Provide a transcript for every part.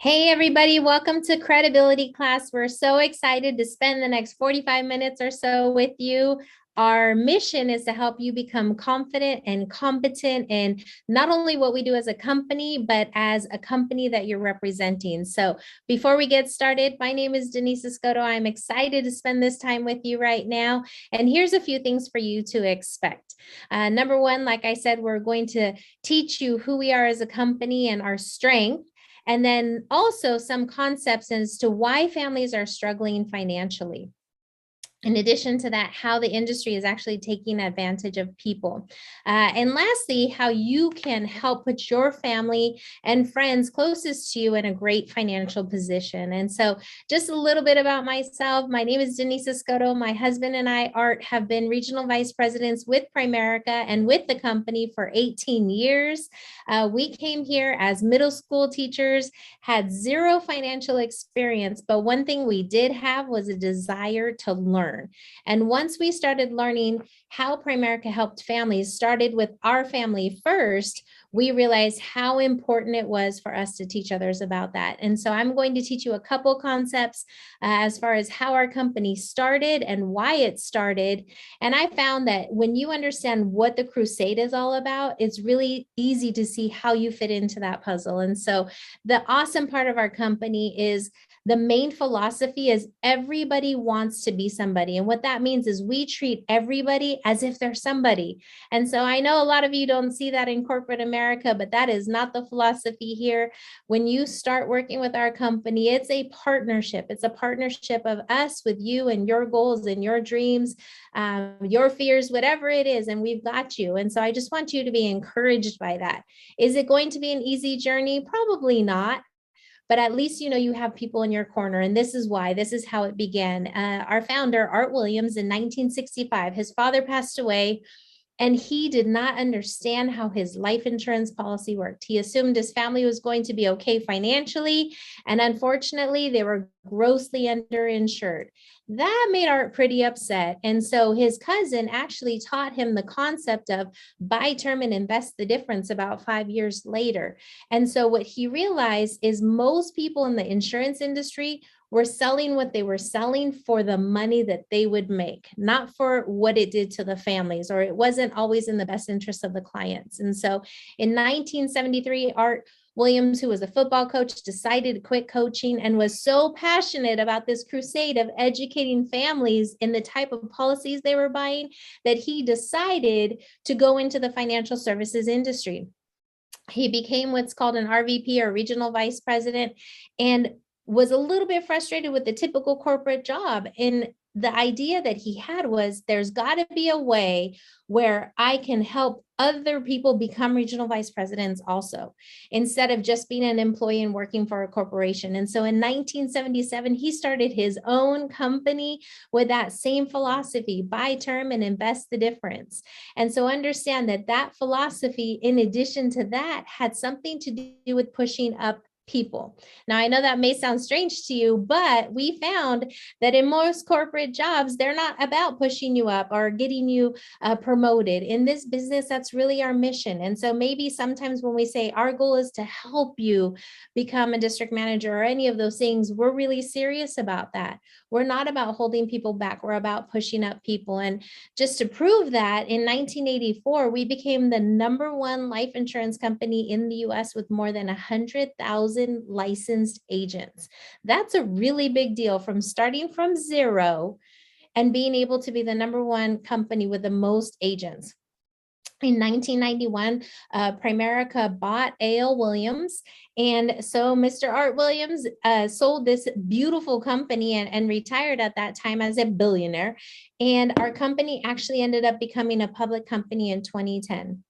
Hey, everybody, welcome to Credibility Class. We're so excited to spend the next 45 minutes or so with you. Our mission is to help you become confident and competent in not only what we do as a company, but as a company that you're representing. So before we get started, my name is Denise Escoto. I'm excited to spend this time with you right now. And here's a few things for you to expect. Number one, like I said, we're going to teach you who we are as a company and our strength. And then also some concepts as to why families are struggling financially. In addition to that, how the industry is actually taking advantage of people. And lastly, how you can help put your family and friends closest to you in a great financial position. And so just a little bit about myself. My name is Denise Escoto. My husband and I, Art, have been regional vice presidents with Primerica and with the company for 18 years. We came here as middle school teachers, had zero financial experience, but one thing we did have was a desire to learn. And once we started learning how Primerica helped families, started with our family first, we realized how important it was for us to teach others about that. And so I'm going to teach you a couple concepts as far as how our company started and why it started. And I found that when you understand what the crusade is all about, it's really easy to see how you fit into that puzzle. And so the awesome part of our company is the main philosophy is everybody wants to be somebody. And what that means is we treat everybody as if they're somebody. And so I know a lot of you don't see that in corporate America, but that is not the philosophy here. When you start working with our company, it's a partnership. It's a partnership of us with you and your goals and your dreams, your fears, whatever it is, and we've got you. And so I just want you to be encouraged by that. Is it going to be an easy journey? Probably not. But at least you know you have people in your corner. And this is why, this is how it began. Our founder, Art Williams, in 1965, his father passed away. And he did not understand how his life insurance policy worked. He assumed his family was going to be okay financially. And unfortunately, they were grossly underinsured. That made Art pretty upset. And so his cousin actually taught him the concept of buy term and invest the difference about 5 years later. And so what he realized is most people in the insurance industry were selling what they were selling for the money that they would make, not for what it did to the families, or it wasn't always in the best interest of the clients. And so in 1973, Art Williams, who was a football coach, decided to quit coaching and was so passionate about this crusade of educating families in the type of policies they were buying that he decided to go into the financial services industry. He became what's called an RVP, or regional vice president, and was a little bit frustrated with the typical corporate job. And the idea that he had was there's got to be a way where I can help other people become regional vice presidents also, instead of just being an employee and working for a corporation. And so in 1977, he started his own company with that same philosophy: buy term and invest the difference. And so understand that that philosophy, in addition to that, had something to do with pushing up people. Now, I know that may sound strange to you, but we found that in most corporate jobs, they're not about pushing you up or getting you promoted. In this business, that's really our mission. And so maybe sometimes when we say our goal is to help you become a district manager or any of those things, we're really serious about that. We're not about holding people back. We're about pushing up people. And just to prove that, in 1984, we became the #1 life insurance company in the US with more than 100,000 licensed agents. That's a really big deal, from starting from zero and being able to be the #1 company with the most agents. In 1991, Primerica bought A.L. Williams. And so Mr. Art Williams sold this beautiful company and retired at that time as a billionaire. And our company actually ended up becoming a public company in 2010.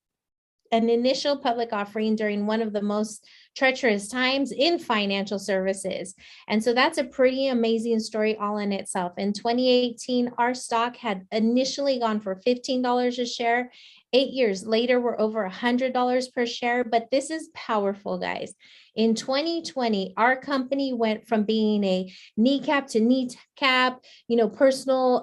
An initial public offering during one of the most treacherous times in financial services. And so that's a pretty amazing story all in itself. In 2018, our stock had initially gone for $15 a share. 8 years later, we're over $100 per share. But this is powerful, guys. In 2020, our company went from being a kneecap to kneecap, personal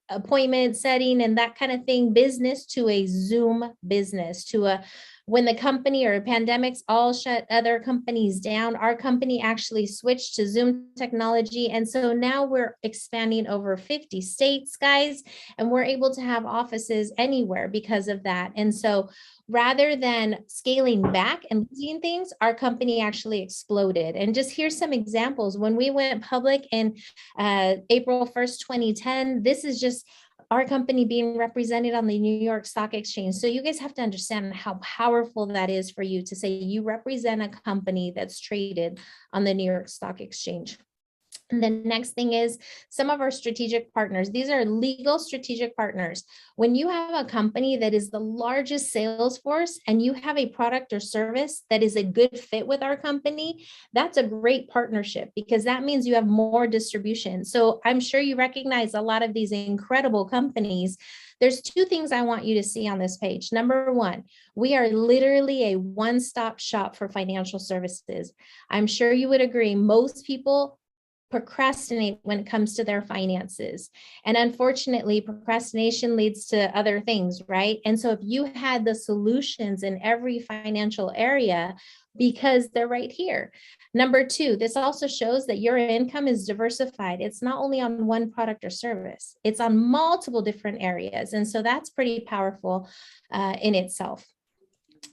appointment setting and that kind of thing business, to a Zoom business, to a When the company or pandemics all shut other companies down, our company actually switched to Zoom technology. And so now we're expanding over 50 states, guys, and we're able to have offices anywhere because of that. And so rather than scaling back and losing things, our company actually exploded. And just here's some examples. When we went public in April 1st, 2010, this is just our company being represented on the New York Stock Exchange. So you guys have to understand how powerful that is for you to say you represent a company that's traded on the New York Stock Exchange. And the next thing is some of our strategic partners. These are legal strategic partners. When you have a company that is the largest sales force and you have a product or service that is a good fit with our company, that's a great partnership because that means you have more distribution. So I'm sure you recognize a lot of these incredible companies. There's two things I want you to see on this page. Number one, we are literally a one-stop shop for financial services. I'm sure you would agree, most people procrastinate when it comes to their finances. And unfortunately, procrastination leads to other things, right? And so if you had the solutions in every financial area, because they're right here. Number two, this also shows that your income is diversified. It's not only on one product or service, it's on multiple different areas. And so that's pretty powerful in itself.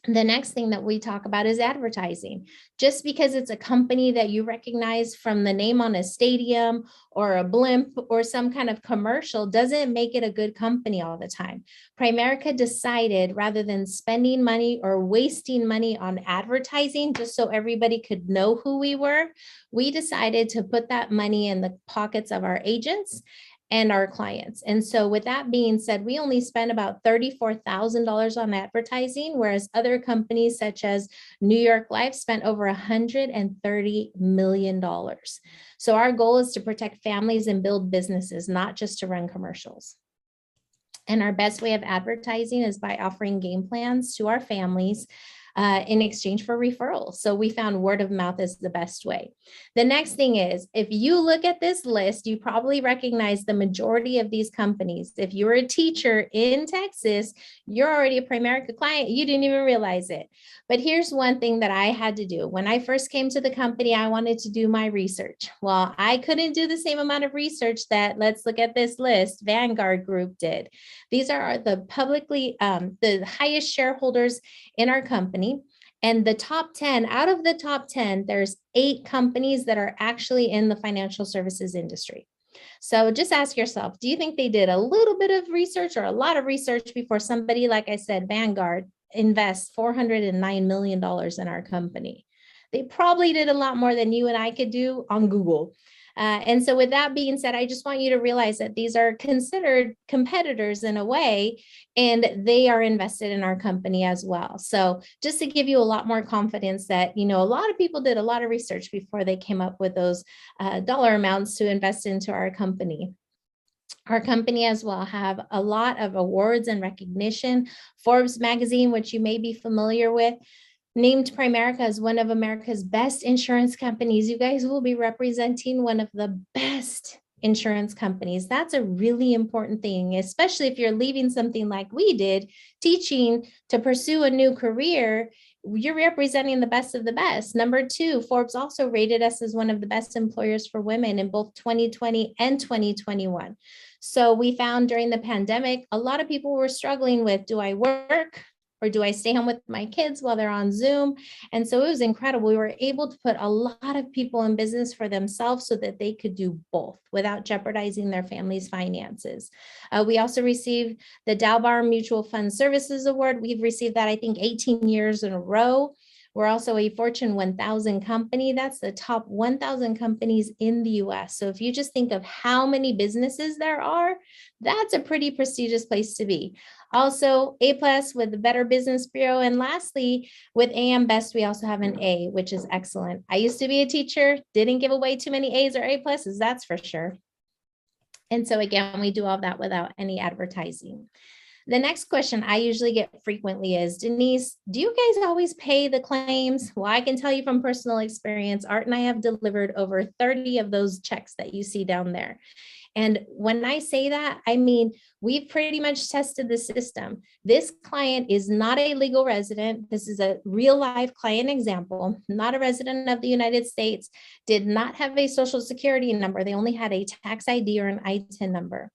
The next thing that we talk about is advertising. Just because it's a company that you recognize from the name on a stadium or a blimp or some kind of commercial doesn't make it a good company all the time. Primerica decided rather than spending money or wasting money on advertising just so everybody could know who we were, we decided to put that money in the pockets of our agents and our clients. And so with that being said, we only spend about $34,000 on advertising, whereas other companies such as New York Life spent over $130 million. So our goal is to protect families and build businesses, not just to run commercials. And our best way of advertising is by offering game plans to our families in exchange for referrals. So we found word of mouth is the best way. The next thing is, if you look at this list, you probably recognize the majority of these companies. If you're a teacher in Texas, you're already a Primerica client. You didn't even realize it. But here's one thing that I had to do. When I first came to the company, I wanted to do my research. Well, I couldn't do the same amount of research that, let's look at this list, Vanguard Group did. These are the publicly, the highest shareholders in our company. And the top 10, out of the top 10, there's 8 companies that are actually in the financial services industry. So just ask yourself, do you think they did a little bit of research or a lot of research before somebody, like I said, Vanguard, invests $409 million in our company? They probably did a lot more than you and I could do on Google. And so with that being said, I just want you to realize that these are considered competitors in a way, and they are invested in our company as well. So just to give you a lot more confidence that, you know, a lot of people did a lot of research before they came up with those dollar amounts to invest into our company. Our company as well have a lot of awards and recognition. Forbes magazine, which you may be familiar with, named Primerica as one of America's best insurance companies. You guys will be representing one of the best insurance companies. That's a really important thing, especially if you're leaving something like we did, teaching to pursue a new career. You're representing the best of the best. Number 2, Forbes also rated us as one of the best employers for women in both 2020 and 2021. So we found during the pandemic, a lot of people were struggling with, do I work? Or do I stay home with my kids while they're on Zoom? And so it was incredible. We were able to put a lot of people in business for themselves so that they could do both without jeopardizing their family's finances. We also received the Dalbar Mutual Fund Services Award. We've received that, I think, 18 years in a row. We're also a Fortune 1000 company. That's the top 1,000 companies in the US. So if you just think of how many businesses there are, that's a pretty prestigious place to be. Also, A+ with the Better Business Bureau. And lastly, with AM Best, we also have an A, which is excellent. I used to be a teacher, didn't give away too many A's or A+, that's for sure. And so again, we do all that without any advertising. The next question I usually get frequently is, Denise, do you guys always pay the claims? Well, I can tell you from personal experience, Art and I have delivered over 30 of those checks that you see down there. And when I say that, I mean, we've pretty much tested the system. This client is not a legal resident. This is a real life client example, not a resident of the United States, did not have a social security number. They only had a tax ID or an ITIN number.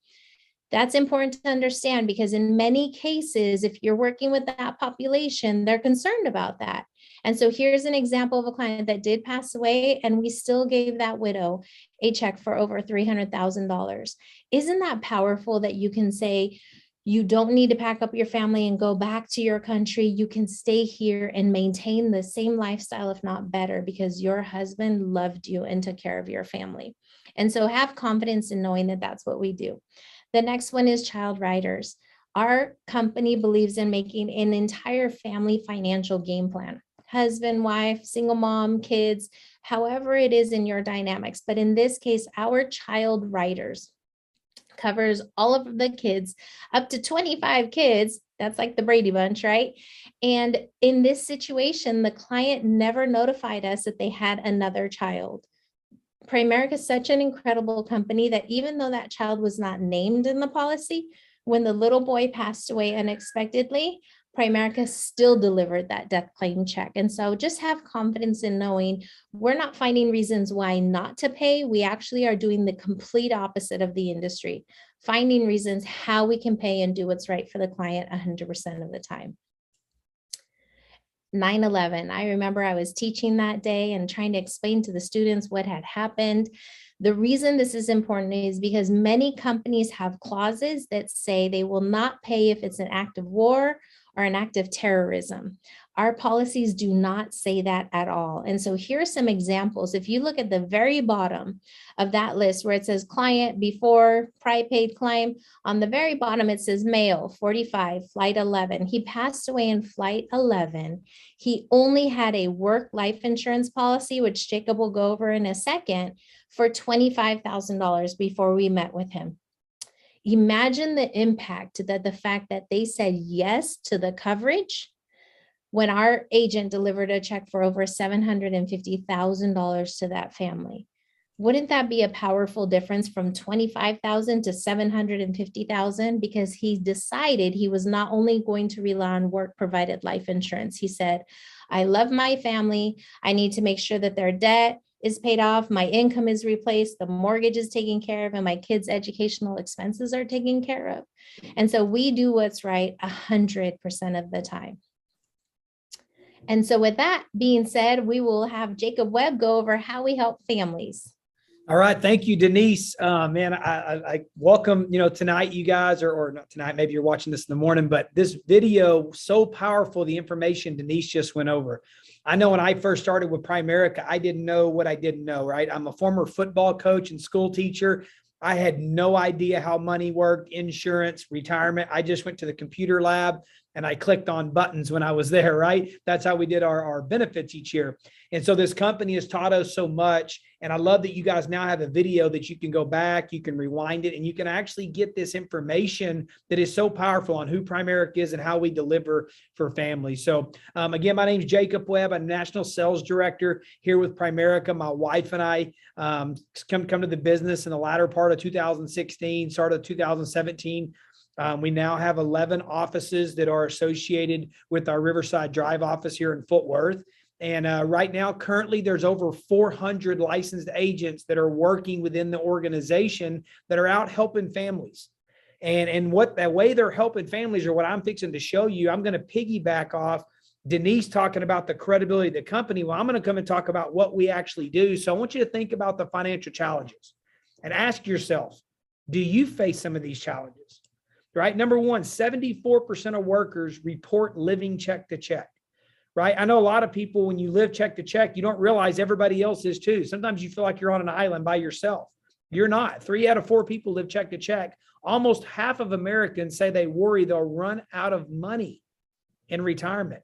That's important to understand because in many cases, if you're working with that population, they're concerned about that. And so here's an example of a client that did pass away, and we still gave that widow a check for over $300,000. Isn't that powerful that you can say, you don't need to pack up your family and go back to your country. You can stay here and maintain the same lifestyle, if not better, because your husband loved you and took care of your family. And so have confidence in knowing that that's what we do. The next one is child riders. Our company believes in making an entire family financial game plan. Husband, wife, single mom, kids, however it is in your dynamics. But in this case, our child riders covers all of the kids, up to 25 kids. That's like the Brady Bunch, right? And in this situation, the client never notified us that they had another child. Primerica is such an incredible company that even though that child was not named in the policy, when the little boy passed away unexpectedly, Primerica still delivered that death claim check. And so just have confidence in knowing we're not finding reasons why not to pay. We actually are doing the complete opposite of the industry, finding reasons how we can pay and do what's right for the client 100% of the time. 9/11. I remember I was teaching that day and trying to explain to the students what had happened. The reason this is important is because many companies have clauses that say they will not pay if it's an act of war or an act of terrorism. Our policies do not say that at all. And so here are some examples. If you look at the very bottom of that list where it says client before paid claim, on the very bottom it says male 45, flight 11. He passed away in flight 11. He only had a work life insurance policy, which Jacob will go over in a second, for $25,000 before we met with him. Imagine the impact that the fact that they said yes to the coverage when our agent delivered a check for over $750,000 to that family. Wouldn't that be a powerful difference from $25,000 to $750,000? Because he decided he was not only going to rely on work provided life insurance. He said, I love my family. I need to make sure that their debt is paid off, my income is replaced, the mortgage is taken care of, and my kids' educational expenses are taken care of. And so we do what's right 100% of the time. And so with that being said, we will have Jacob Webb go over how we help families. All right. Thank you, Denise. Man, I welcome, tonight you guys or not tonight, maybe you're watching this in the morning, but this video, so powerful, the information Denise just went over. I know when I first started with Primerica, I didn't know what I didn't know, right? I'm a former football coach and school teacher. I had no idea how money worked, insurance, retirement. I just went to the computer lab and I clicked on buttons when I was there, right? That's how we did our benefits each year. And so this company has taught us so much. And I love that you guys now have a video that you can go back, you can rewind it, and you can actually get this information that is so powerful on who Primerica is and how we deliver for families. So again, my name is Jacob Webb. I'm National Sales Director here with Primerica. My wife and I come to the business in the latter part of 2016, start of 2017. We now have 11 offices that are associated with our Riverside Drive office here in Fort Worth. And right now, currently, there's over 400 licensed agents that are working within the organization that are out helping families. And what that way they're helping families, or what I'm fixing to show you, I'm going to piggyback off Denise talking about the credibility of the company. Well, I'm going to come and talk about what we actually do. So I want you to think about the financial challenges and ask yourself, do you face some of these challenges? Right? Number one, 74% of workers report living check to check. Right? I know a lot of people, when you live check to check, you don't realize everybody else is too. Sometimes you feel like you're on an island by yourself. You're not. 3 out of 4 people live check to check. Almost half of Americans say they worry they'll run out of money in retirement.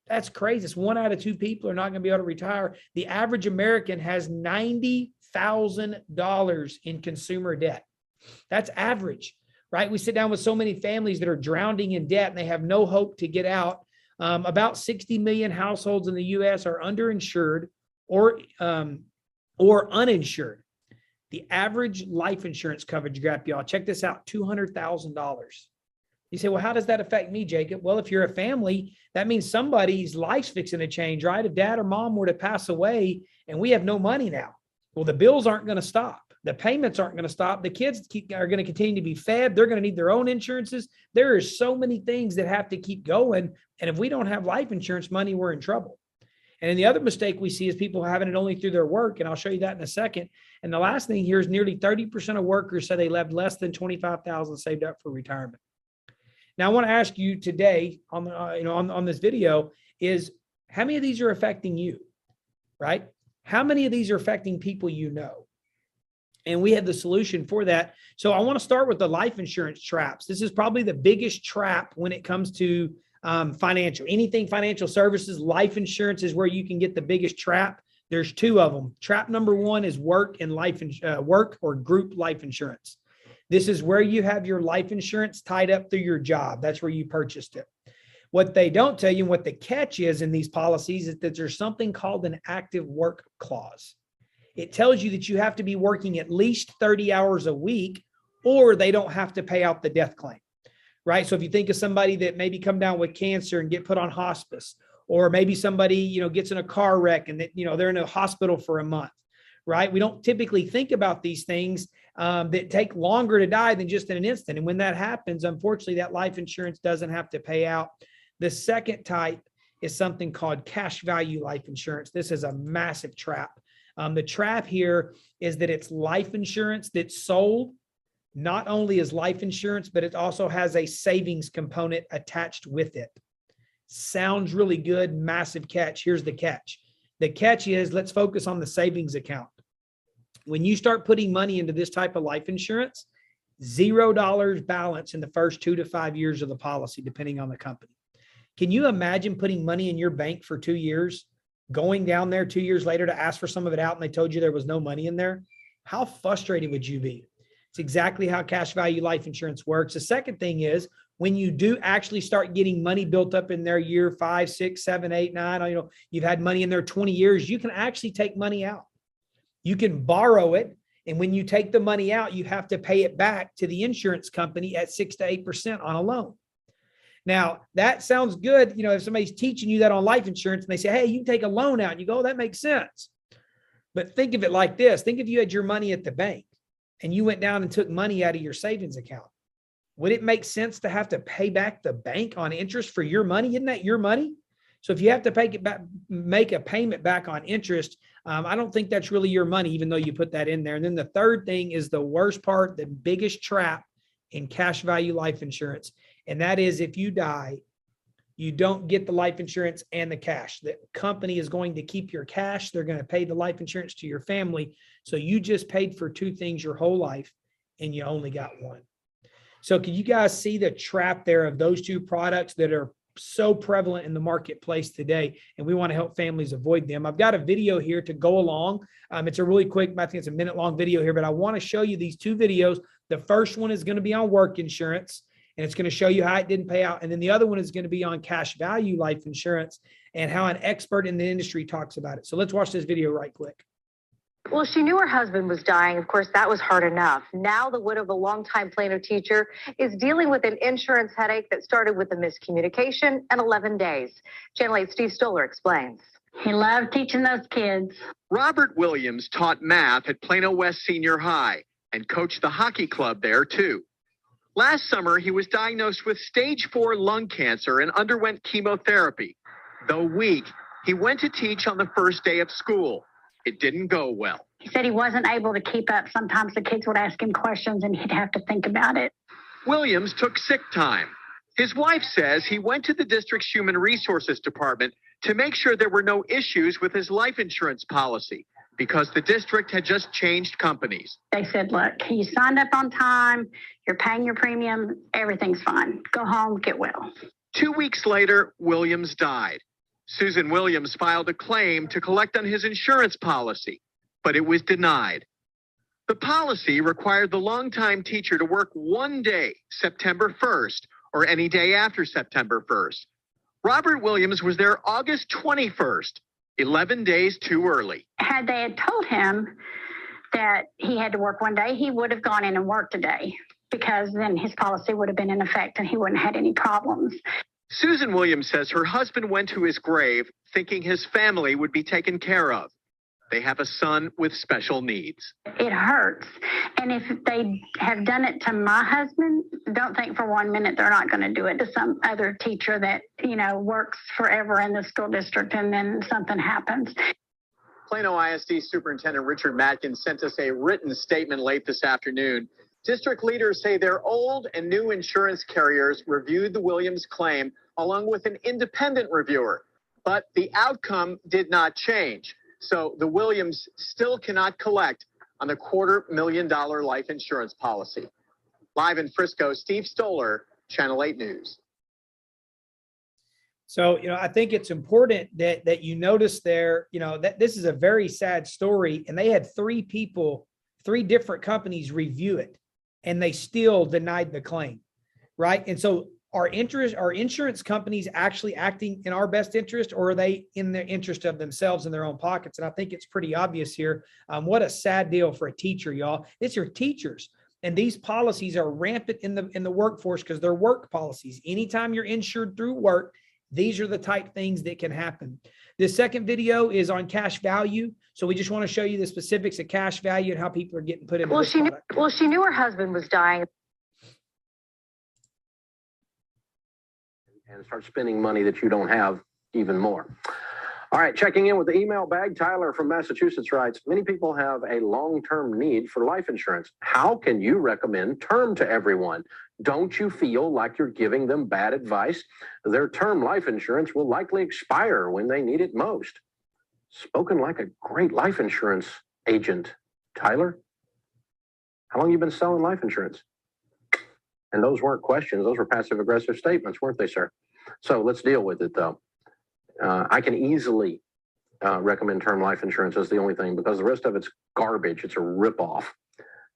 That's crazy. It's 1 out of 2 people are not going to be able to retire. The average American has $90,000 in consumer debt. That's average. right? We sit down with so many families that are drowning in debt and they have no hope to get out. About 60 million households in the U.S. are underinsured or uninsured. The average life insurance coverage gap, y'all, check this out, $200,000. You say, well, how does that affect me, Jacob? Well, if you're a family, that means somebody's life's fixing to change, right? If dad or mom were to pass away and we have no money now, well, the bills aren't going to stop. The payments aren't going to stop. The kids are going to continue to be fed. They're going to need their own insurances. There are so many things that have to keep going. And if we don't have life insurance money, we're in trouble. And then the other mistake we see is people having it only through their work. And I'll show you that in a second. And the last thing here is nearly 30% of workers say they left less than $25,000 saved up for retirement. Now, I want to ask you today on this video is how many of these are affecting you, right? How many of these are affecting people you know? And we have the solution for that. So I want to start with the life insurance traps. This is probably the biggest trap when it comes to anything financial services. Life insurance is where you can get the biggest trap. There's two of them. Trap number one is work or group life insurance. This is where you have your life insurance tied up through your job. That's where you purchased it. What they don't tell you and what the catch is in these policies is that there's something called an active work clause. It tells you that you have to be working at least 30 hours a week or they don't have to pay out the death claim, right? So if you think of somebody that maybe come down with cancer and get put on hospice, or maybe somebody, gets in a car wreck and that, they're in a hospital for a month, right? We don't typically think about these things that take longer to die than just in an instant. And when that happens, unfortunately, that life insurance doesn't have to pay out. The second type is something called cash value life insurance. This is a massive trap. The trap here is that it's life insurance that's sold not only as life insurance, but it also has a savings component attached with it. Sounds really good, massive catch. Here's the catch. The catch is, let's focus on the savings account. When you start putting money into this type of life insurance, $0 balance in the first 2 to 5 years of the policy, depending on the company. Can you imagine putting money in your bank for 2 years, going down there 2 years later to ask for some of it out and they told you there was no money in there? How frustrated would you be? It's exactly how cash value life insurance works. The second thing is when you do actually start getting money built up in their year 5, 6, 7, 8, 9, you've had money in there 20 years, you can actually take money out. You can borrow it. And when you take the money out, you have to pay it back to the insurance company at 6 to 8% on a loan. Now, that sounds good. If somebody's teaching you that on life insurance and they say, hey, you can take a loan out, and you go, oh, that makes sense. But think of it like this. Think if you had your money at the bank and you went down and took money out of your savings account. Would it make sense to have to pay back the bank on interest for your money? Isn't that your money? So if you have to pay it back, make a payment back on interest, I don't think that's really your money, even though you put that in there. And then the third thing is the worst part, the biggest trap in cash value life insurance. And that is if you die, you don't get the life insurance and the cash. The company is going to keep your cash. They're going to pay the life insurance to your family. So you just paid for two things your whole life and you only got one. So can you guys see the trap there of those two products that are so prevalent in the marketplace today? And we want to help families avoid them. I've got a video here to go along. It's a really quick, I think it's a minute long video here, but I want to show you these two videos. The first one is going to be on work insurance, and it's going to show you how it didn't pay out. And then the other one is going to be on cash value life insurance and how an expert in the industry talks about it. So let's watch this video right quick. Well, she knew her husband was dying. Of course, that was hard enough. Now the widow of a longtime Plano teacher is dealing with an insurance headache that started with a miscommunication and 11 days. Channel 8 Steve Stoller explains. He loved teaching those kids. Robert Williams taught math at Plano West Senior High and coached the hockey club there, too. Last summer, he was diagnosed with stage 4 lung cancer and underwent chemotherapy. Though weak, he went to teach on the first day of school. It didn't go well. He said he wasn't able to keep up. Sometimes the kids would ask him questions and he'd have to think about it. Williams took sick time. His wife says he went to the district's human resources department to make sure there were no issues with his life insurance policy because the district had just changed companies. They said, look, you signed up on time, you're paying your premium, everything's fine. Go home, get well. 2 weeks later, Williams died. Susan Williams filed a claim to collect on his insurance policy, but it was denied. The policy required the longtime teacher to work one day, September 1st, or any day after September 1st. Robert Williams was there August 21st, 11 days too early. Had they had told him that he had to work one day, he would have gone in and worked a day, because then his policy would have been in effect and he wouldn't have had any problems. Susan Williams says her husband went to his grave thinking his family would be taken care of. They have a son with special needs. It hurts. And if they have done it to my husband, don't think for 1 minute they're not going to do it to some other teacher that, works forever in the school district and then something happens. Plano ISD Superintendent Richard Matkins sent us a written statement late this afternoon. District leaders say their old and new insurance carriers reviewed the Williams claim along with an independent reviewer, but the outcome did not change. So the Williams still cannot collect on the $250,000 life insurance policy. Live in Frisco, Steve Stoller, Channel 8 News. So, I think it's important that you notice there, that this is a very sad story, and they had three different companies review it, and they still denied the claim, right? And so are insurance companies actually acting in our best interest, or are they in the interest of themselves and their own pockets? And I think it's pretty obvious here. What a sad deal for a teacher, y'all. It's your teachers. And these policies are rampant in the workforce because they're work policies. Anytime you're insured through work, these are the type things that can happen. This second video is on cash value. So we just want to show you the specifics of cash value and how people are getting put into this product. She knew her husband was dying. And start spending money that you don't have even more. All right, checking in with the email bag, Tyler from Massachusetts writes, many people have a long-term need for life insurance. How can you recommend term to everyone? Don't you feel like you're giving them bad advice? Their term life insurance will likely expire when they need it most. Spoken like a great life insurance agent. Tyler, how long have you been selling life insurance? And those weren't questions. Those were passive-aggressive statements, weren't they, sir? So let's deal with it, though. I can easily recommend term life insurance as the only thing, because the rest of it's garbage. It's a ripoff.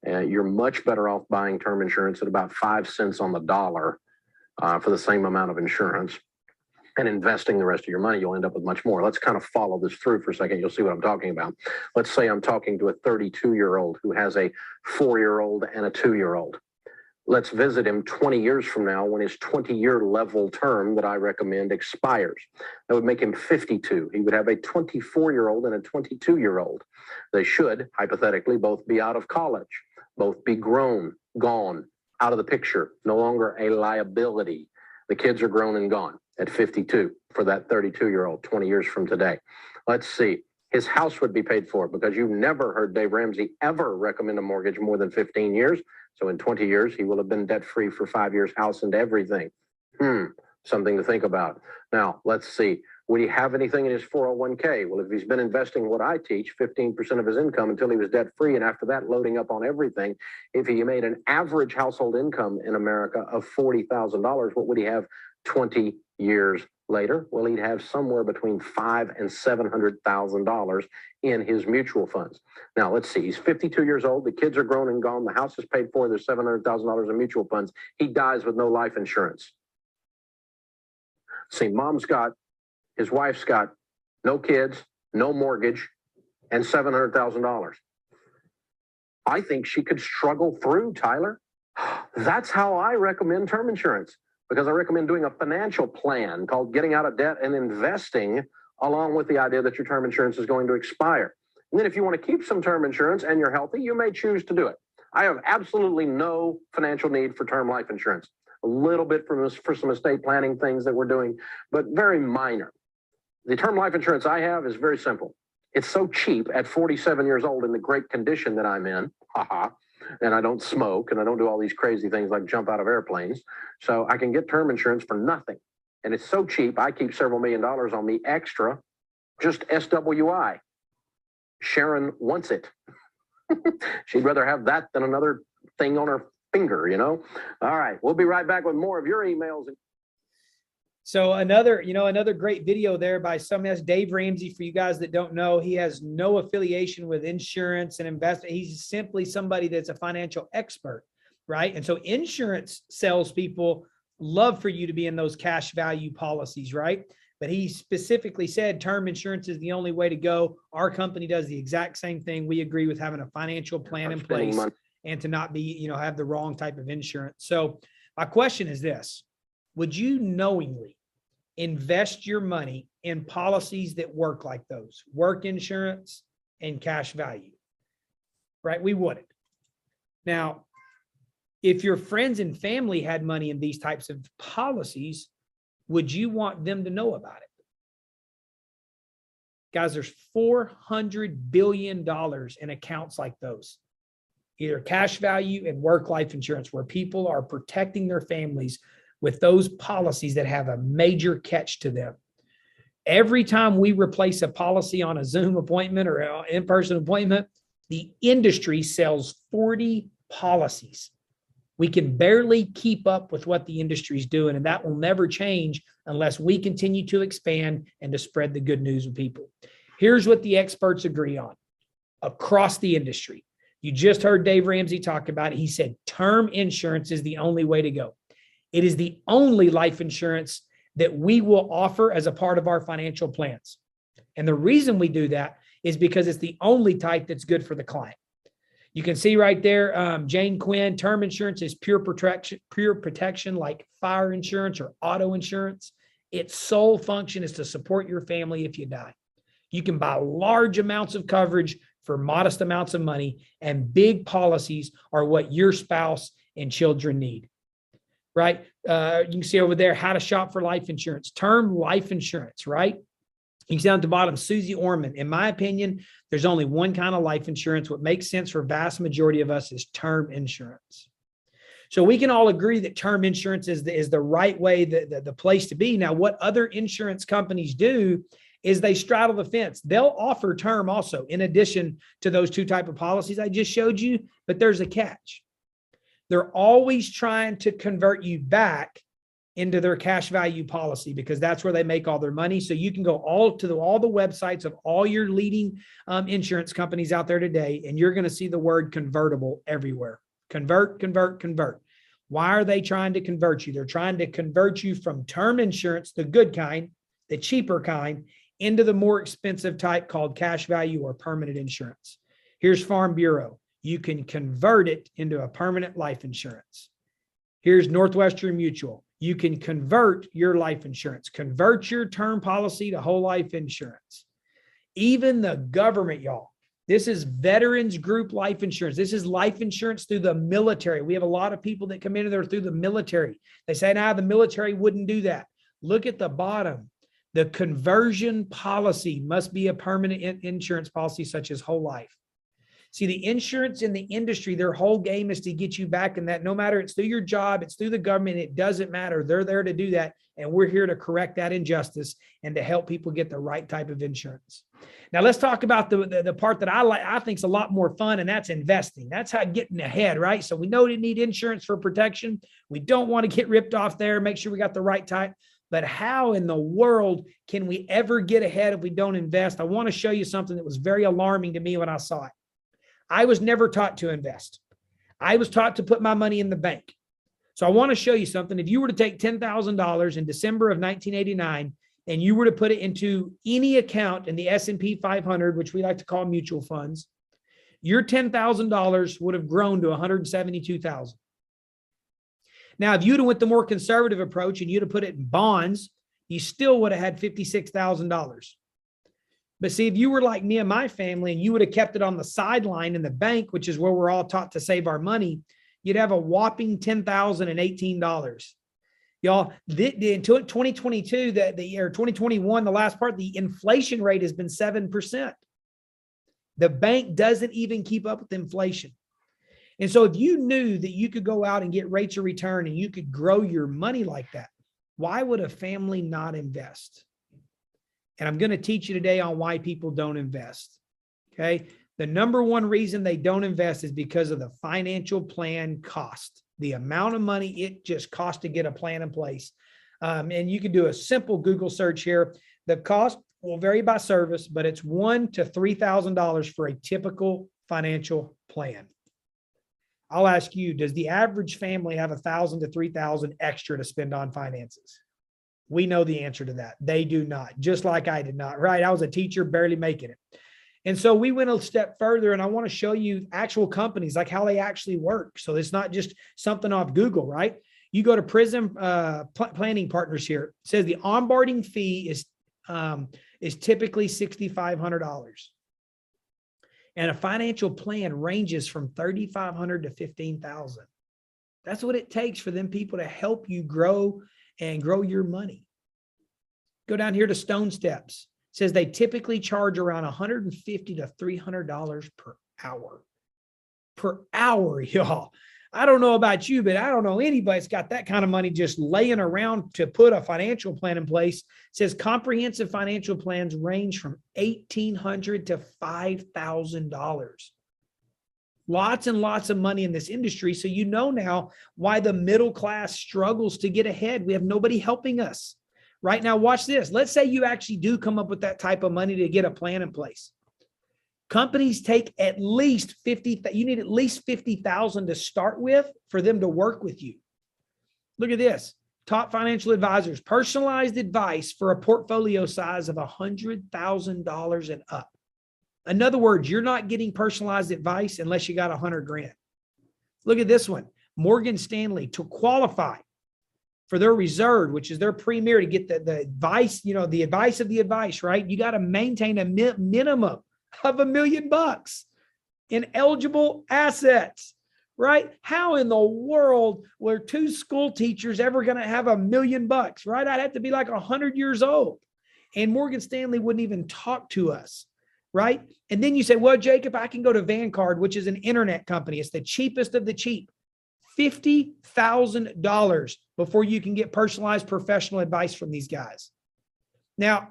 You're much better off buying term insurance at about 5 cents on the dollar for the same amount of insurance, and investing the rest of your money. You'll end up with much more. Let's kind of follow this through for a second. You'll see what I'm talking about. Let's say I'm talking to a 32-year-old who has a 4-year-old and a 2-year-old. Let's visit him 20 years from now when his 20-year level term that I recommend expires. That would make him 52. He would have a 24-year-old and a 22-year-old. They should, hypothetically, both be out of college, both be grown, gone, out of the picture, no longer a liability. The kids are grown and gone at 52 for that 32-year-old 20 years from today. Let's see. His house would be paid for, because you've never heard Dave Ramsey ever recommend a mortgage more than 15 years. So in 20 years, he will have been debt-free for 5 years, house and everything. Something to think about. Now, let's see. Would he have anything in his 401k? Well, if he's been investing what I teach, 15% of his income until he was debt-free, and after that, loading up on everything, if he made an average household income in America of $40,000, what would he have 20 years later? Well, he'd have somewhere between $500,000 and $700,000 in his mutual funds. Now, let's see. He's 52 years old. The kids are grown and gone. The house is paid for. There's $700,000 in mutual funds. He dies with no life insurance. See, his wife's got no kids, no mortgage, and $700,000. I think she could struggle through, Tyler. That's how I recommend term insurance, because I recommend doing a financial plan called getting out of debt and investing, along with the idea that your term insurance is going to expire. And then if you want to keep some term insurance and you're healthy, you may choose to do it. I have absolutely no financial need for term life insurance. A little bit for some estate planning things that we're doing, but very minor. The term life insurance I have is very simple. It's so cheap at 47 years old in the great condition that I'm in, and I don't smoke and I don't do all these crazy things like jump out of airplanes. So I can get term insurance for nothing. And it's so cheap, I keep several $1 million on me extra, just SWI. Sharon wants it. She'd rather have that than another thing on her finger, you know? All right, we'll be right back with more of your emails. So another great video there by some as Dave Ramsey. For you guys that don't know, he has no affiliation with insurance and investment. He's simply somebody that's a financial expert, right? And so insurance salespeople love for you to be in those cash value policies, right? But he specifically said term insurance is the only way to go. Our company does the exact same thing. We agree with having a financial plan in place and to not be, have the wrong type of insurance. So my question is this: would you knowingly invest your money in policies that work like those, work insurance and cash value? Right? We wouldn't. Now, if your friends and family had money in these types of policies, would you want them to know about it? Guys, there's $400 billion in accounts like those, either cash value and work life insurance, where people are protecting their families with those policies that have a major catch to them. Every time we replace a policy on a Zoom appointment or an in-person appointment, the industry sells 40 policies. We can barely keep up with what the industry is doing, and that will never change unless we continue to expand and to spread the good news with people. Here's what the experts agree on across the industry. You just heard Dave Ramsey talk about it. He said term insurance is the only way to go. It is the only life insurance that we will offer as a part of our financial plans. And the reason we do that is because it's the only type that's good for the client. You can see right there, Jane Quinn, term insurance is pure protection like fire insurance or auto insurance. Its sole function is to support your family if you die. You can buy large amounts of coverage for modest amounts of money, and big policies are what your spouse and children need. Right? You can see over there how to shop for life insurance, term life insurance, right? You can see down at the bottom, Susie Orman. In my opinion, there's only one kind of life insurance. What makes sense for a vast majority of us is term insurance. So we can all agree that term insurance is the right way, the place to be. Now, what other insurance companies do is they straddle the fence. They'll offer term also, in addition to those two type of policies I just showed you, but there's a catch. They're always trying to convert you back into their cash value policy because that's where they make all their money. So you can go all the websites of all your leading insurance companies out there today, and you're going to see the word convertible everywhere. Convert, convert, convert. Why are they trying to convert you? They're trying to convert you from term insurance, the good kind, the cheaper kind, into the more expensive type called cash value or permanent insurance. Here's Farm Bureau. You can convert it into a permanent life insurance. Here's Northwestern Mutual. You can convert your life insurance, convert your term policy to whole life insurance. Even the government, y'all. This is Veterans Group Life Insurance. This is life insurance through the military. We have a lot of people that come in there through the military. They say, nah, the military wouldn't do that. Look at the bottom. The conversion policy must be a permanent insurance policy such as whole life. See, the insurance in the industry, their whole game is to get you back in that. No matter it's through your job, it's through the government, it doesn't matter. They're there to do that. And we're here to correct that injustice and to help people get the right type of insurance. Now, let's talk about the part that I think is a lot more fun, and that's investing. That's how getting ahead, right? So we know we need insurance for protection. We don't want to get ripped off there. Make sure we got the right type. But how in the world can we ever get ahead if we don't invest? I want to show you something that was very alarming to me when I saw it. I was never taught to invest. I was taught to put my money in the bank. So I want to show you something. If you were to take $10,000 in December of 1989 and you were to put it into any account in the S&P 500, which we like to call mutual funds, your $10,000 would have grown to $172,000. Now, if you'd have went the more conservative approach and you'd have put it in bonds, you still would have had $56,000. But see, if you were like me and my family and you would have kept it on the sideline in the bank, which is where we're all taught to save our money, you'd have a whopping $10,018. Y'all, until 2022, the year 2021, the last part, the inflation rate has been 7%. The bank doesn't even keep up with inflation. And so if you knew that you could go out and get rates of return and you could grow your money like that, why would a family not invest? And I'm going to teach you today on why people don't invest. Okay. The number one reason they don't invest is because of the financial plan cost, the amount of money it just costs to get a plan in place. And you can do a simple Google search here. The cost will vary by service, but it's $1,000 to $3,000 for a typical financial plan. I'll ask you, does the average family have $1,000 to $3,000 extra to spend on finances? We know the answer to that. They do not, just like I did not, right? I was a teacher, barely making it. And so we went a step further, and I want to show you actual companies, like how they actually work. So it's not just something off Google, right? You go to Prism Planning Partners here. It says the onboarding fee is typically $6,500. And a financial plan ranges from $3,500 to $15,000. That's what it takes for them people to help you grow and grow your money. Go down here to Stone Steps. It says they typically charge around $150 to $300 per hour. Per hour, y'all. I don't know about you, but I don't know anybody's got that kind of money just laying around to put a financial plan in place. It says comprehensive financial plans range from $1,800 to $5,000. Lots and lots of money in this industry. So you know now why the middle class struggles to get ahead. We have nobody helping us. Right now, watch this. Let's say you actually do come up with that type of money to get a plan in place. Companies take at least you need at least $50,000 to start with for them to work with you. Look at this. Top financial advisors, personalized advice for a portfolio size of $100,000 and up. In other words, you're not getting personalized advice unless you got 100 grand. Look at this one. Morgan Stanley, to qualify for their reserve, which is their premier, to get the advice, the advice of the advice, right? You got to maintain a minimum of $1 million in eligible assets, right? How in the world were two school teachers ever going to have $1 million, right? I'd have to be like 100 years old. And Morgan Stanley wouldn't even talk to us, right? And then you say, well, Jacob, I can go to Vanguard, which is an internet company. It's the cheapest of the cheap. $50,000 before you can get personalized professional advice from these guys. Now,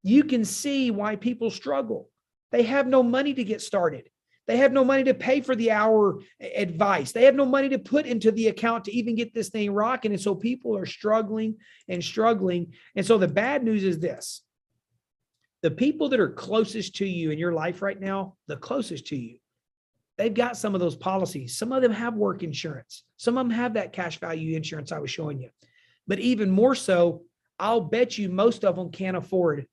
you can see why people struggle. They have no money to get started. They have no money to pay for the hour advice. They have no money to put into the account to even get this thing rocking. And so people are struggling and struggling. And so the bad news is this. The people that are closest to you in your life right now, the closest to you, they've got some of those policies. Some of them have work insurance. Some of them have that cash value insurance I was showing you. But even more so, I'll bet you most of them can't afford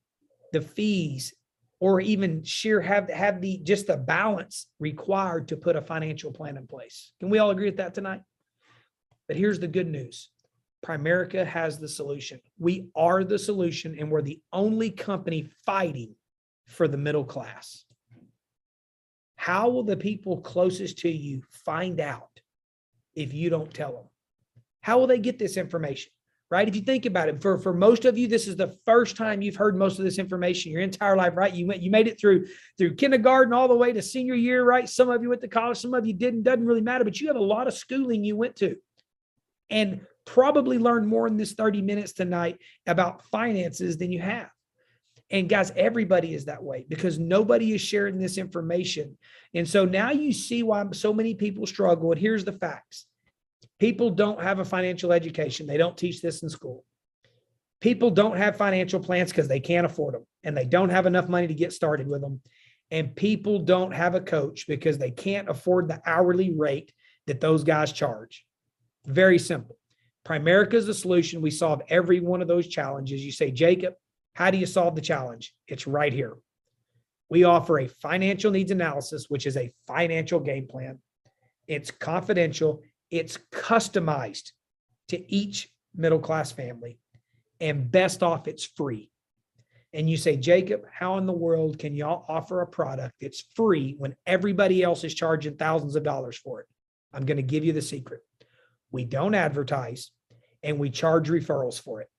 the fees or even have the balance required to put a financial plan in place. Can we all agree with that tonight? But here's the good news. Primerica has the solution. We are the solution, and we're the only company fighting for the middle class. How will the people closest to you find out if you don't tell them? How will they get this information? Right? If you think about it, for most of you, this is the first time you've heard most of this information your entire life, right? You made it through kindergarten all the way to senior year, right? Some of you went to college, some of you didn't, doesn't really matter, but you have a lot of schooling you went to and probably learned more in this 30 minutes tonight about finances than you have. And guys, everybody is that way because nobody is sharing this information. And so now you see why so many people struggle. And here's the facts. People don't have a financial education. They don't teach this in school. People don't have financial plans because they can't afford them and they don't have enough money to get started with them. And people don't have a coach because they can't afford the hourly rate that those guys charge. Very simple. Primerica is the solution. We solve every one of those challenges. You say, Jacob, how do you solve the challenge? It's right here. We offer a financial needs analysis, which is a financial game plan. It's confidential. It's customized to each middle-class family. And best off, it's free. And you say, Jacob, how in the world can y'all offer a product that's free when everybody else is charging thousands of dollars for it? I'm going to give you the secret. We don't advertise and we charge referrals for it.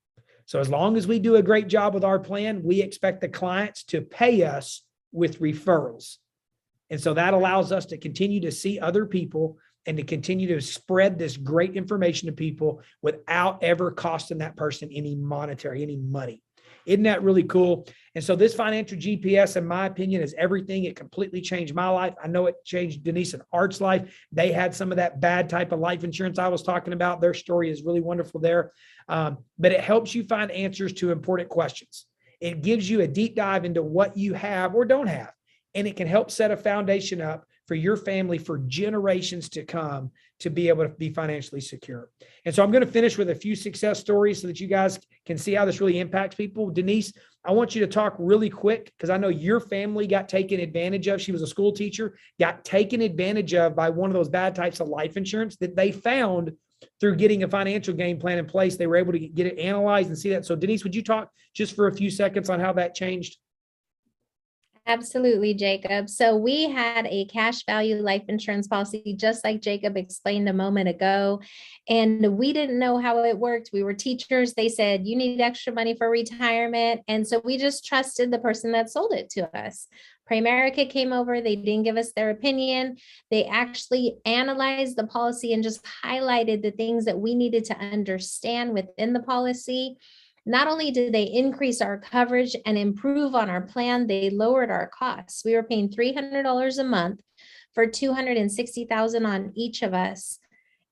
So as long as we do a great job with our plan, we expect the clients to pay us with referrals. And so that allows us to continue to see other people and to continue to spread this great information to people without ever costing that person any money. Isn't that really cool? And so this financial GPS, in my opinion, is everything. It completely changed my life. I know it changed Denise and Art's life. They had some of that bad type of life insurance I was talking about. Their story is really wonderful there. But it helps you find answers to important questions. It gives you a deep dive into what you have or don't have. And it can help set a foundation up for your family for generations to come to be able to be financially secure. And so I'm going to finish with a few success stories so that you guys can see how this really impacts people. Denise, I want you to talk really quick because I know your family got taken advantage of. She was a school teacher, got taken advantage of by one of those bad types of life insurance that they found through getting a financial game plan in place. They were able to get it analyzed and see that. So Denise, would you talk just for a few seconds on how that changed? Absolutely, Jacob. So we had a cash value life insurance policy, just like Jacob explained a moment ago. And we didn't know how it worked. We were teachers. They said, you need extra money for retirement. And so we just trusted the person that sold it to us. Primerica came over. They didn't give us their opinion. They actually analyzed the policy and just highlighted the things that we needed to understand within the policy. Not only did they increase our coverage and improve on our plan, they lowered our costs. We were paying $300 a month for $260,000 on each of us.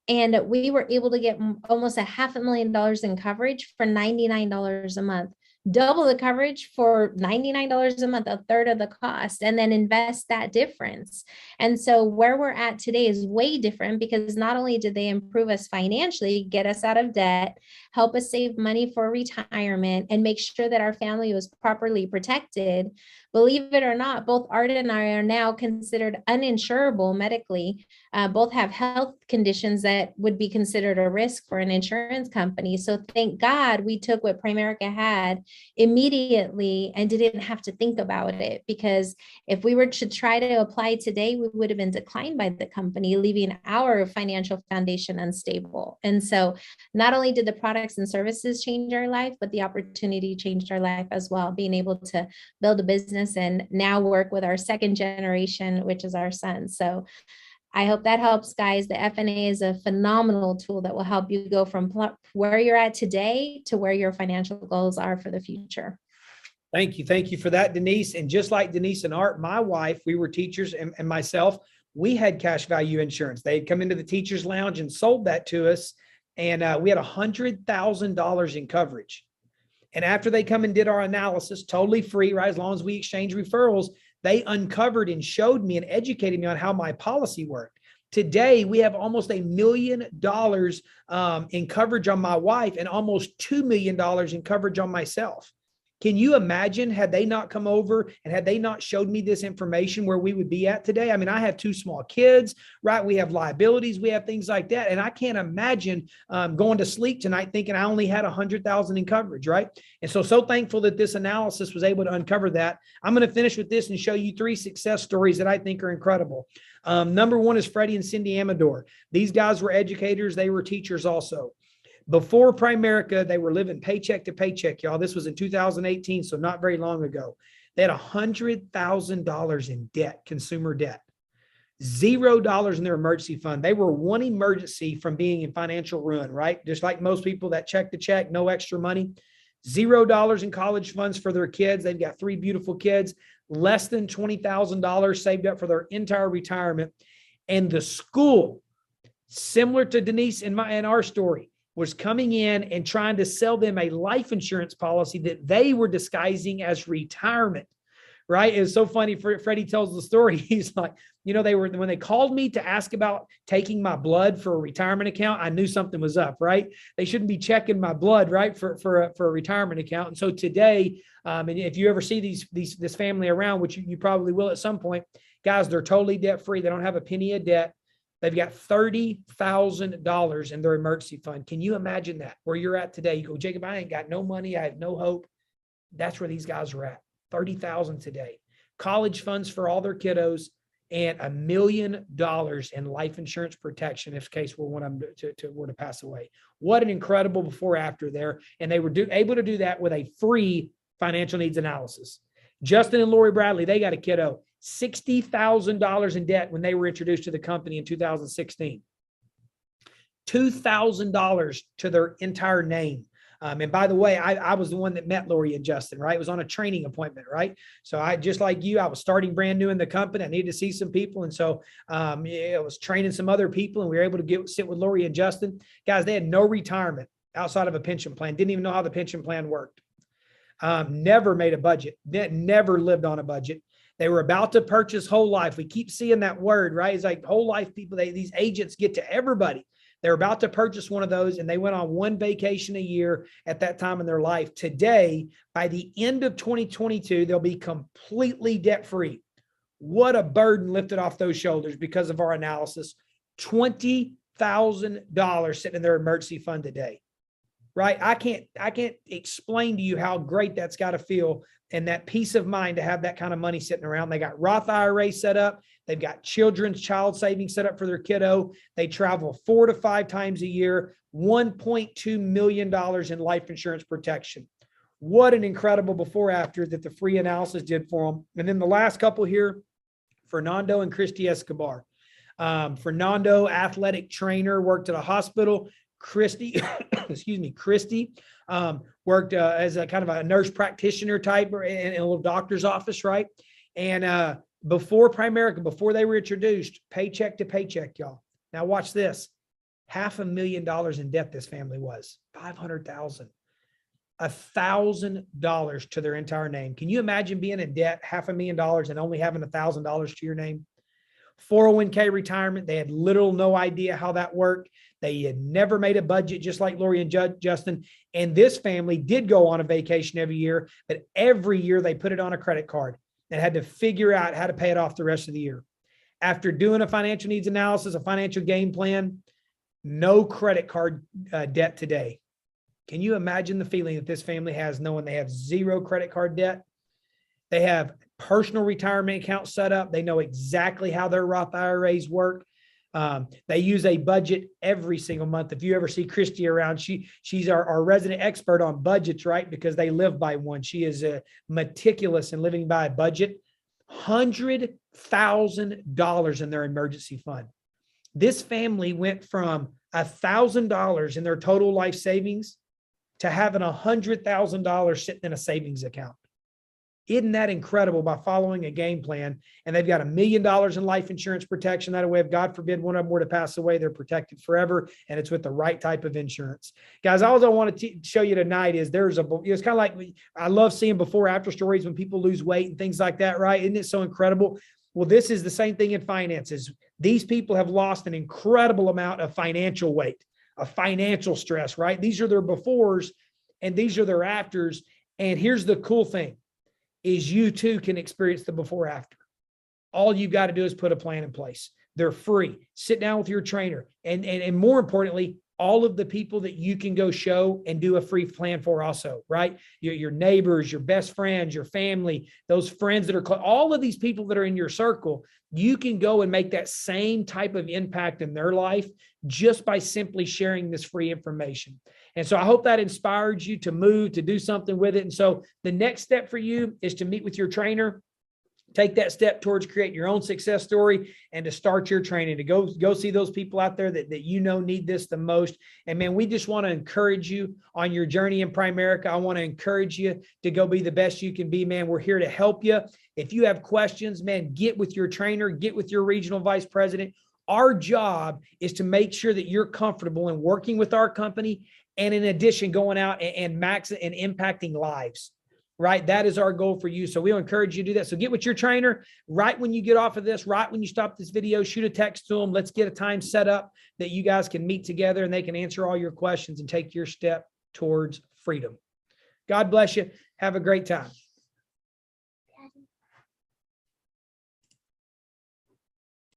And we were able to get almost $500,000 in coverage for $99 a month. Double the coverage for $99 a month, a third of the cost, and then invest that difference. And so where we're at today is way different because not only did they improve us financially, get us out of debt, help us save money for retirement, and make sure that our family was properly protected. Believe it or not, both Art and I are now considered uninsurable medically. Both have health conditions that would be considered a risk for an insurance company. So thank God we took what Primerica had immediately and didn't have to think about it, because if we were to try to apply today, we would have been declined by the company, leaving our financial foundation unstable. And so not only did the products and services change our life, but the opportunity changed our life as well, being able to build a business and now work with our second generation, which is our son. So I hope that helps, guys. The FNA is a phenomenal tool that will help you go from where you're at today to where your financial goals are for the future. Thank you. Thank you for that, Denise. And just like Denise and Art, my wife, we were teachers, and myself, we had cash value insurance. They had come into the teachers lounge and sold that to us. And we had $100,000 in coverage. And after they come and did our analysis, totally free, right? As long as we exchange referrals, they uncovered and showed me and educated me on how my policy worked. Today, we have almost $1 million in coverage on my wife and almost $2 million in coverage on myself. Can you imagine, had they not come over and had they not showed me this information, where we would be at today? I mean, I have 2 small kids, right? We have liabilities, we have things like that. And I can't imagine going to sleep tonight thinking I only had $100,000 in coverage, right? And so thankful that this analysis was able to uncover that. I'm going to finish with this and show you 3 success stories that I think are incredible. Number 1 is Freddie and Cindy Amador. These guys were educators. They were teachers also. Before Primerica, they were living paycheck to paycheck, y'all. This was in 2018, so not very long ago. They had $100,000 in debt, consumer debt, $0 in their emergency fund. They were one emergency from being in financial ruin, right? Just like most people that check to check, no extra money, $0 in college funds for their kids. They've got 3 beautiful kids, less than $20,000 saved up for their entire retirement. And the school, similar to Denise and our story, was coming in and trying to sell them a life insurance policy that they were disguising as retirement, right? It was so funny. Freddie tells the story. He's like, you know, when they called me to ask about taking my blood for a retirement account, I knew something was up, right? They shouldn't be checking my blood, right, for a retirement account. And so today, and if you ever see this family around, which you probably will at some point, guys, they're totally debt free. They don't have a penny of debt. They've got $30,000 in their emergency fund. Can you imagine that? Where you're at today? You go, Jacob, I ain't got no money. I have no hope. That's where these guys are at. $30,000 today. College funds for all their kiddos, and $1 million in life insurance protection if case were one of them were to pass away. What an incredible before after there. And they were able to do that with a free financial needs analysis. Justin and Lori Bradley, they got a kiddo, $60,000 in debt when they were introduced to the company in 2016. $2,000 to their entire name. And by the way, I was the one that met Lori and Justin, right? It was on a training appointment, right? So I, just like you, I was starting brand new in the company. I needed to see some people. And so I was training some other people, and we were able to sit with Lori and Justin. Guys, they had no retirement outside of a pension plan. Didn't even know how the pension plan worked. Never made a budget. Never lived on a budget. They were about to purchase whole life. We keep seeing that word, right? It's like whole life people, these agents get to everybody. They're about to purchase one of those, and they went on one vacation a year at that time in their life. Today, by the end of 2022, they'll be completely debt-free. What a burden lifted off those shoulders because of our analysis. $20,000 sitting in their emergency fund today, right? I can't explain to you how great that's got to feel, and that peace of mind to have that kind of money sitting around. They got Roth IRA set up. They've got children's child savings set up for their kiddo. They travel 4 to 5 times a year, $1.2 million in life insurance protection. What an incredible before after that the free analysis did for them. And then the last couple here, Fernando and Christy Escobar. Fernando, athletic trainer, worked at a hospital. Christy, excuse me, Christy worked as a kind of a nurse practitioner type in a little doctor's office, right? And before Primerica, before they were introduced, paycheck to paycheck, y'all. Now watch this. $500,000 in debt this family was. $500,000. $1,000 to their entire name. Can you imagine being in debt $500,000 and only having $1,000 to your name? 401k retirement. They had little, no idea how that worked. They had never made a budget, just like Lori and Justin. And this family did go on a vacation every year, but every year they put it on a credit card and had to figure out how to pay it off the rest of the year. After doing a financial needs analysis, a financial game plan, no credit card debt today. Can you imagine the feeling that this family has knowing they have zero credit card debt? They have personal retirement accounts set up. They know exactly how their Roth IRAs work. They use a budget every single month. If you ever see Christy around, she's our resident expert on budgets, right? Because they live by one. She is meticulous in living by a budget. $100,000 in their emergency fund. This family went from $1,000 in their total life savings to having $100,000 sitting in a savings account. Isn't that incredible by following a game plan? And they've got $1 million in life insurance protection. That way, if God forbid one of them were to pass away, they're protected forever. And it's with the right type of insurance. Guys, all I want to show you tonight is it's kind of like, I love seeing before after stories when people lose weight and things like that, right? Isn't it so incredible? Well, this is the same thing in finances. These people have lost an incredible amount of financial weight, of financial stress, right? These are their befores and these are their afters. And here's the cool thing. Is you too can experience the before after. All you've got to do is put a plan in place. They're free. Sit down with your trainer. And more importantly, all of the people that you can go show and do a free plan for also, right? Your neighbors, your best friends, your family, those friends that are close, all of these people that are in your circle, you can go and make that same type of impact in their life just by simply sharing this free information. And so I hope that inspired you to move, to do something with it. And so the next step for you is to meet with your trainer, take that step towards creating your own success story and to start your training, to go see those people out there that you know need this the most. And man, we just want to encourage you on your journey in Primerica. I want to encourage you to go be the best you can be, man. We're here to help you. If you have questions, man, get with your trainer, get with your regional vice president. Our job is to make sure that you're comfortable in working with our company. And in addition, going out and impacting lives, right? That is our goal for you. So we'll encourage you to do that. So get with your trainer right when you get off of this, right when you stop this video, shoot a text to them. Let's get a time set up that you guys can meet together and they can answer all your questions and take your step towards freedom. God bless you. Have a great time.